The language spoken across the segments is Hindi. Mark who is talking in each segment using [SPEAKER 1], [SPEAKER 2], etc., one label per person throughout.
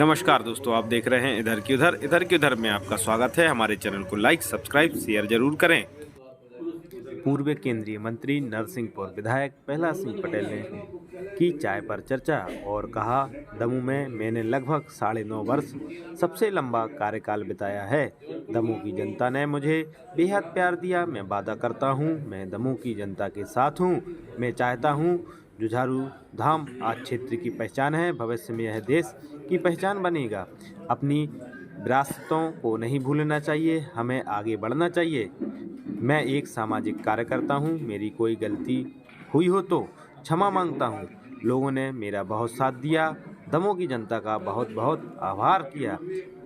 [SPEAKER 1] नमस्कार दोस्तों, आप देख रहे हैं इधर की उधर में आपका स्वागत है। हमारे चैनल को लाइक, सब्सक्राइब, शेयर जरूर करें। पूर्व केंद्रीय मंत्री नरसिंहपुर विधायक प्रहलाद सिंह पटेल ने की चाय पर चर्चा और कहा, दमोह में मैंने लगभग 9.5 वर्ष सबसे लंबा कार्यकाल बिताया है। दमोह की जनता ने मुझे बेहद प्यार दिया। मैं वादा करता हूं, मैं दमोह की जनता के साथ हूं। मैं चाहता हूं जुझारू धाम आज क्षेत्र की पहचान है, भविष्य में यह देश की पहचान बनेगा। अपनी विरासतों को नहीं भूलना चाहिए, हमें आगे बढ़ना चाहिए। मैं एक सामाजिक कार्यकर्ता हूँ, मेरी कोई गलती हुई हो तो क्षमा मांगता हूँ। लोगों ने मेरा बहुत साथ दिया, दमोह की जनता का बहुत बहुत आभार किया।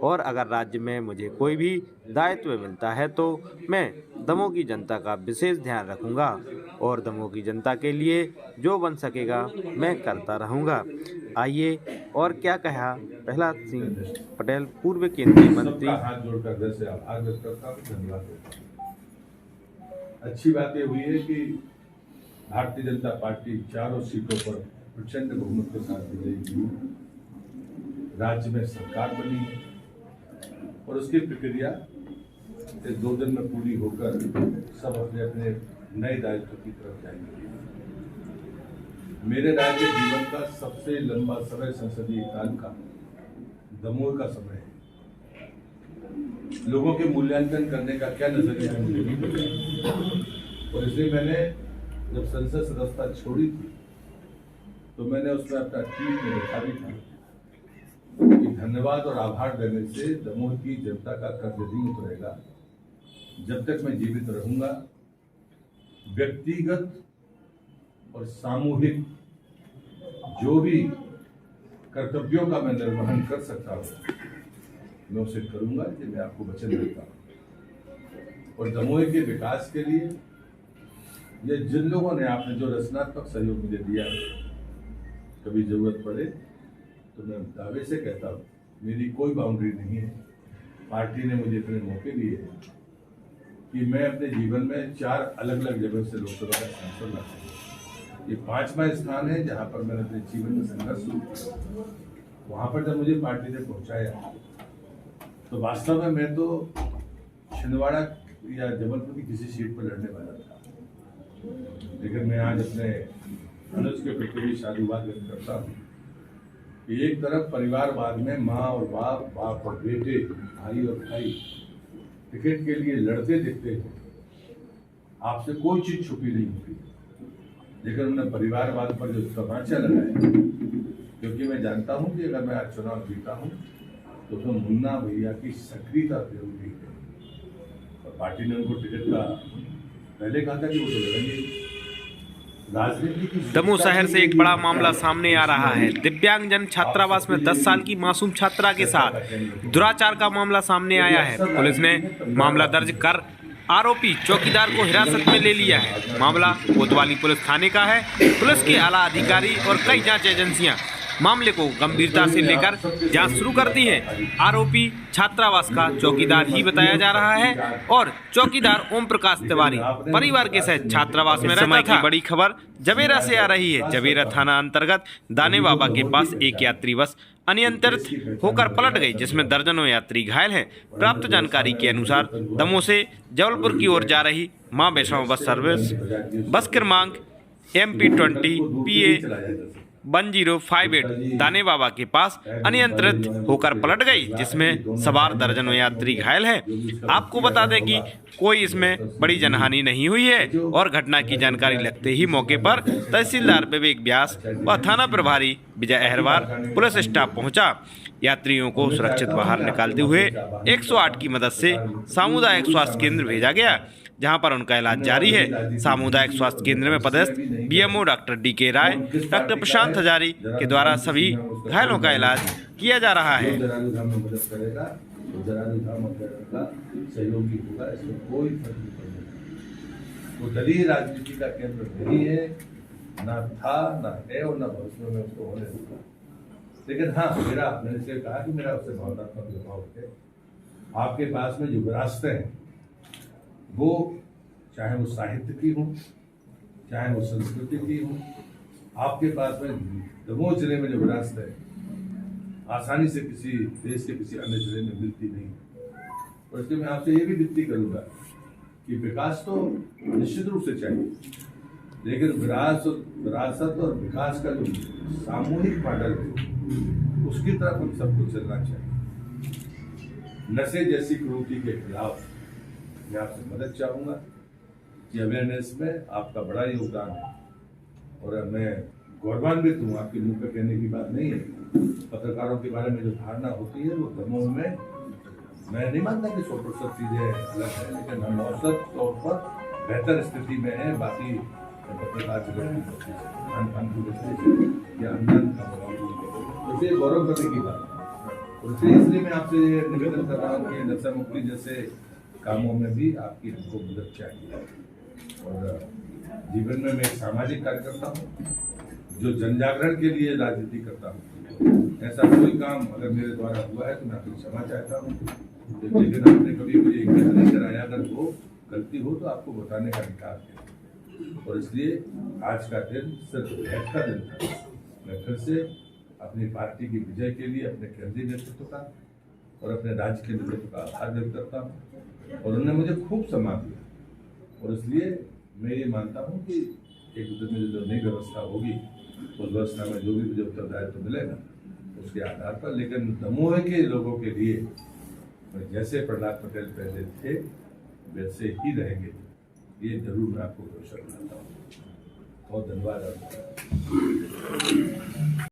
[SPEAKER 1] और अगर राज्य में मुझे कोई भी दायित्व मिलता है तो मैं दमोह की जनता का विशेष ध्यान रखूँगा और दमोह की जनता के लिए जो बन सकेगा मैं करता रहूँगा। आइए और क्या कहा प्रहलाद सिंह पटेल, पूर्व केंद्रीय मंत्री।
[SPEAKER 2] हाथ जोड़कर दिल से आभार व्यक्त करता हूं, धन्यवाद देता हूं। अच्छी बात यह हुई है कि भारतीय जनता पार्टी चारों सीटों पर प्रचंड बहुमत के साथ विजयी, राज्य में सरकार बनी है और उसकी प्रक्रिया 2 दिन में पूरी होकर सब अपने अपने नए दायित्व की तरफ जाएंगे। मेरे राज्य जीवन का सबसे लंबा समय संसदीय काल का दमोह का समय है। लोगों के मूल्यांकन करने का क्या नजरिया है मुझे नहीं पता, और इसलिए मैंने जब संसद सदस्यता छोड़ी थी तो मैंने उसमें अपना ट्वीट में लिखा भी था कि धन्यवाद और आभार देने से दमोह की जनता का कर्ज नहीं उतरेगा। जब तक मैं जीवित रहूंगा, व्यक्तिगत और सामूहिक जो भी कर्तव्यों का मैं निर्वहन कर सकता हूँ मैं उसे करूंगा, ये मैं आपको वचन देता हूँ। और दमोह के विकास के लिए ये जिन लोगों ने आपने जो रचनात्मक सहयोग मुझे दिया है, कभी जरूरत पड़े तो मैं दावे से कहता हूँ मेरी कोई बाउंड्री नहीं है। पार्टी ने मुझे इतने मौके दिए हैं कि मैं अपने जीवन में 4 अलग अलग जगह से लोकसभा का सांसद रहा हूँ। ये 5वां स्थान है जहाँ पर मैंने अपने जीवन में संघर्ष शुरू किया। वहाँ पर जब मुझे पार्टी ने पहुँचाया तो वास्तव में मैं तो छिंदवाड़ा या जबलपुर की किसी सीट पर लड़ने वाला था, लेकिन मैं आज अपने अनुज के प्रति भी साधुवाद व्यक्त करता हूँ कि एक तरफ परिवारवाद में माँ और बाप, बाप और बेटे, भाई और भाई टिकट के लिए लड़ते दिखते हैं। आपसे कोई चीज छुपी नहीं होती, लेकिन उन्होंने परिवारवाद पर जो तमाचा लगाया, क्योंकि मैं जानता हूँ कि अगर मैं आज चुनाव जीता हूँ तो उसमें मुन्ना भैया की सक्रियता जरूरी है। और पार्टी ने उनको टिकट का पहले कहा था कि वो तो लड़ेंगे।
[SPEAKER 1] दमोह शहर से एक बड़ा मामला सामने आ रहा है। दिव्यांगजन छात्रावास में 10 साल की मासूम छात्रा के साथ दुराचार का मामला सामने आया है। पुलिस ने मामला दर्ज कर आरोपी चौकीदार को हिरासत में ले लिया है। मामला कोतवाली पुलिस थाने का है। पुलिस के आला अधिकारी और कई जांच एजेंसियां मामले को गंभीरता से लेकर जांच शुरू कर दी है। आरोपी छात्रावास का चौकीदार ही बताया जा रहा है और चौकीदार ओम प्रकाश तिवारी परिवार के साथ छात्रावास में रहता था। बड़ी खबर जवेरा से आ रही है। जवेरा थाना अंतर्गत दाने बाबा के पास एक यात्री बस अनियंत्रित होकर पलट गई, जिसमें दर्जनों यात्री घायल हैं। प्राप्त जानकारी के अनुसार दमोह से जबलपुर की ओर जा रही मां वैष्णो बस सर्विस बस क्रमांक MP20 PA 1058 दाने बाबा के पास अनियंत्रित होकर पलट गई, जिसमें सवार दर्जनों यात्री घायल हैं। आपको बता दें कि कोई इसमें बड़ी जनहानि नहीं हुई है और घटना की जानकारी लगते ही मौके पर तहसीलदार विवेक व्यास व थाना प्रभारी विजय अहरवार पुलिस स्टाफ पहुंचा। यात्रियों को सुरक्षित बाहर निकालते हुए 108 की मदद से सामुदायिक स्वास्थ्य केंद्र भेजा गया, जहां पर उनका इलाज जारी है। सामुदायिक स्वास्थ्य केंद्र में पदस्थ BMO डॉक्टर DK राय, डॉक्टर प्रशांत हजारी के द्वारा सभी घायलों का इलाज किया जा रहा है।
[SPEAKER 2] वो दलीय राजनीति का केंद्र नहीं है, ना था, ना है और ना भविष्य में उसको होने दूंगा। लेकिन हाँ, मैंने से कहा कि मेरा उससे भावनात्मक लगाव है। आपके पास में जो विरासतें हैं वो चाहे वो साहित्य की हो, चाहे वो संस्कृति की हो, आपके पास में दमोह जिले में जो विरासत है आसानी से किसी देश के किसी अन्य जिले में मिलती नहीं। और इसलिए मैं आपसे ये भी विनती करूंगा कि विकास तो निश्चित रूप से चाहिए, लेकिन विरासत और विकास का जो सामूहिक मॉडल है उसकी तरफ हम सबको चलना चाहिए। नशे जैसी क्रूरती के खिलाफ मैं आपसे मदद चाहूंगा कि अवेयरनेस में आपका बड़ा योगदान है। और मैं गौरवान्वित हूँ, आपके मुंह पे कहने की बात नहीं है, पत्रकारों के बारे में जो धारणा होती है वो दमोह में मैं नहीं मानता कि 100% चीजें अलग है, लेकिन हम औसत तौर पर बेहतर स्थिति में है। बाकी पत्रकार जगत की खान की दृष्टि से या अंदर का गौरव करने की बात है। और इसलिए मैं आपसे निवेदन कर रहा हूँ कि नशा मुक्ति जैसे कामों में भी आपकी हमको मदद चाहिए। और जीवन में मैं एक सामाजिक कार्यकर्ता हूँ जो जनजागरण के लिए राजनीति करता हूँ। ऐसा कोई काम अगर मेरे द्वारा हुआ है तो मैं आपकी क्षमा चाहता हूँ, लेकिन आपने कभी मुझे इकट्ठा नहीं कराया। अगर वो गलती हो तो आपको बताने का अधिकार है। और इसलिए आज का दिन सिर्फ भेंट का दिन था। मैं फिर से अपनी पार्टी की विजय के लिए अपने केंद्रीय नेतृत्व का और अपने राज्य के नेतृत्व का आभार व्यक्त करता हूँ। और उन्होंने मुझे खूब सम्मान दिया। और इसलिए मैं ये मानता हूँ कि एक दिन में जो नई व्यवस्था होगी उस व्यवस्था में जो भी मुझे उत्तरदायित्व मिलेगा उसके आधार पर, लेकिन दमोह के लोगों के लिए जैसे प्रहलाद पटेल पहले थे वैसे ही रहेंगे, ये जरूर मैं आपको भरोसा दिलाता हूँ। बहुत धन्यवाद आपका।